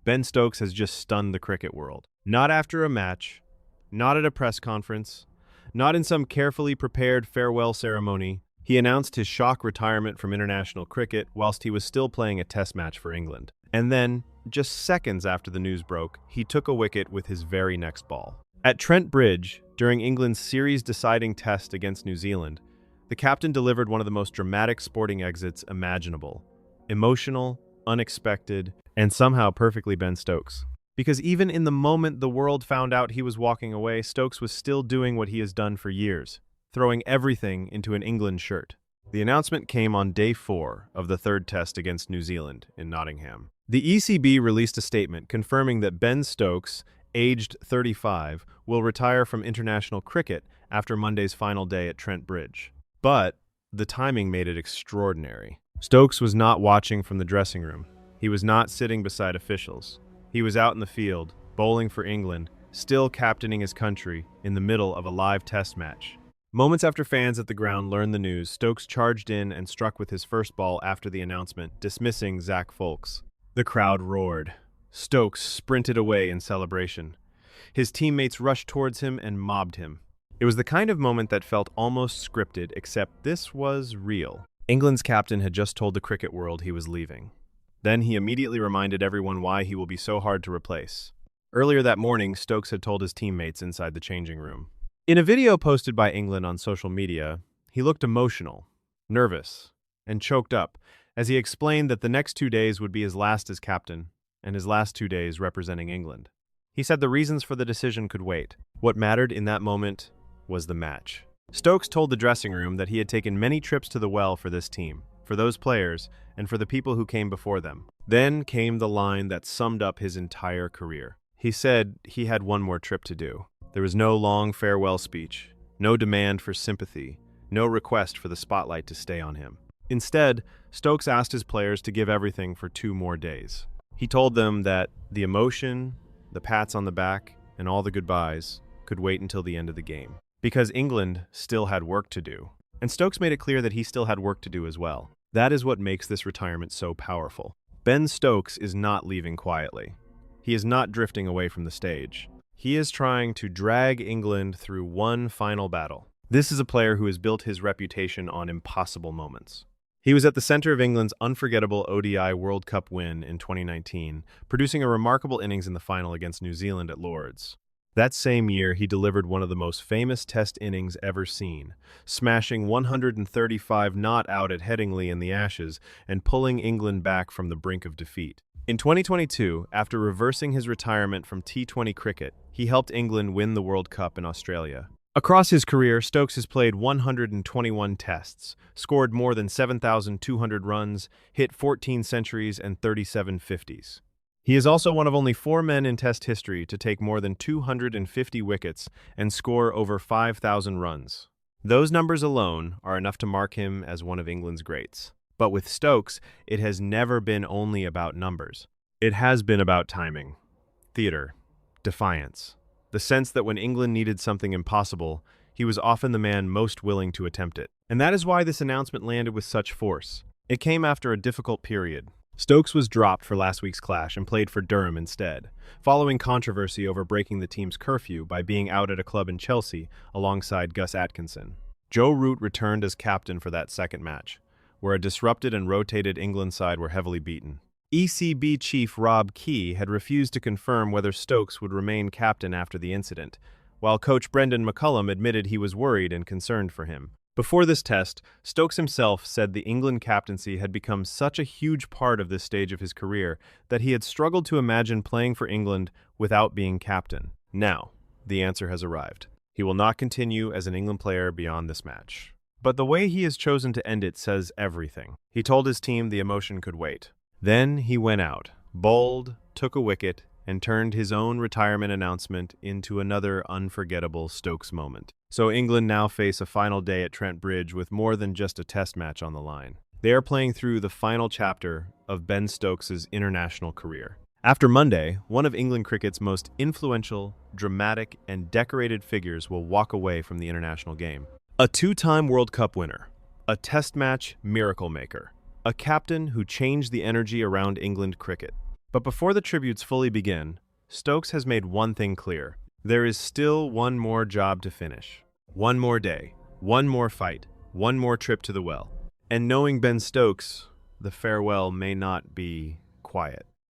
Ben Stokes has just stunned the cricket world. Not after a match, not at a press conference, not in some carefully prepared farewell ceremony. He announced his shock retirement from international cricket whilst he was still playing a test match for England. And then, just seconds after the news broke, he took a wicket with his very next ball. At Trent Bridge, during England's series-deciding test against New Zealand, the captain delivered one of the most dramatic sporting exits imaginable. Emotional, unexpected, and somehow perfectly Ben Stokes. Because even in the moment the world found out he was walking away, Stokes was still doing what he has done for years, throwing everything into an England shirt. The announcement came on day 4 of the third test against New Zealand in Nottingham. The ECB released a statement confirming that Ben Stokes, aged 35, will retire from international cricket after Monday's final day at Trent Bridge. But the timing made it extraordinary. Stokes was not watching from the dressing room. He was not sitting beside officials. He was out in the field, bowling for England, still captaining his country in the middle of a live test match. Moments after fans at the ground learned the news, Stokes charged in and struck with his first ball after the announcement, dismissing Zach Folks. The crowd roared. Stokes sprinted away in celebration. His teammates rushed towards him and mobbed him. It was the kind of moment that felt almost scripted, except this was real. England's captain had just told the cricket world he was leaving. Then he immediately reminded everyone why he will be so hard to replace. Earlier that morning, Stokes had told his teammates inside the changing room. In a video posted by England on social media, he looked emotional, nervous, and choked up as he explained that the next 2 days would be his last as captain and his last 2 days representing England. He said the reasons for the decision could wait. What mattered in that moment was the match. Stokes told the dressing room that he had taken many trips to the well for this team, for those players, and for the people who came before them. Then came the line that summed up his entire career. He said he had one more trip to do. There was no long farewell speech, no demand for sympathy, no request for the spotlight to stay on him. Instead, Stokes asked his players to give everything for 2 more days. He told them that the emotion, the pats on the back, and all the goodbyes could wait until the end of the game, because England still had work to do. And Stokes made it clear that he still had work to do as well. That is what makes this retirement so powerful. Ben Stokes is not leaving quietly. He is not drifting away from the stage. He is trying to drag England through one final battle. This is a player who has built his reputation on impossible moments. He was at the center of England's unforgettable ODI World Cup win in 2019, producing a remarkable innings in the final against New Zealand at Lord's. That same year, he delivered one of the most famous test innings ever seen, smashing 135 not out at Headingley in the Ashes and pulling England back from the brink of defeat. In 2022, after reversing his retirement from T20 cricket, he helped England win the World Cup in Australia. Across his career, Stokes has played 121 tests, scored more than 7,200 runs, hit 14 centuries and 37 50s. He is also one of only 4 men in Test history to take more than 250 wickets and score over 5,000 runs. Those numbers alone are enough to mark him as one of England's greats. But with Stokes, it has never been only about numbers. It has been about timing, theater, defiance, the sense that when England needed something impossible, he was often the man most willing to attempt it. And that is why this announcement landed with such force. It came after a difficult period. Stokes was dropped for last week's clash and played for Durham instead, following controversy over breaking the team's curfew by being out at a club in Chelsea alongside Gus Atkinson. Joe Root returned as captain for that second match, where a disrupted and rotated England side were heavily beaten. ECB chief Rob Key had refused to confirm whether Stokes would remain captain after the incident, while coach Brendan McCullum admitted he was worried and concerned for him. Before this test, Stokes himself said the England captaincy had become such a huge part of this stage of his career that he had struggled to imagine playing for England without being captain. Now, the answer has arrived. He will not continue as an England player beyond this match. But the way he has chosen to end it says everything. He told his team the emotion could wait. Then he went out, bowled, took a wicket, and turned his own retirement announcement into another unforgettable Stokes moment. So England now face a final day at Trent Bridge with more than just a test match on the line. They are playing through the final chapter of Ben Stokes' international career. After Monday, one of England cricket's most influential, dramatic, and decorated figures will walk away from the international game. A 2-time World Cup winner, a test match miracle maker, a captain who changed the energy around England cricket. But before the tributes fully begin, Stokes has made one thing clear. There is still one more job to finish. One more day, one more fight, one more trip to the well. And knowing Ben Stokes, the farewell may not be quiet.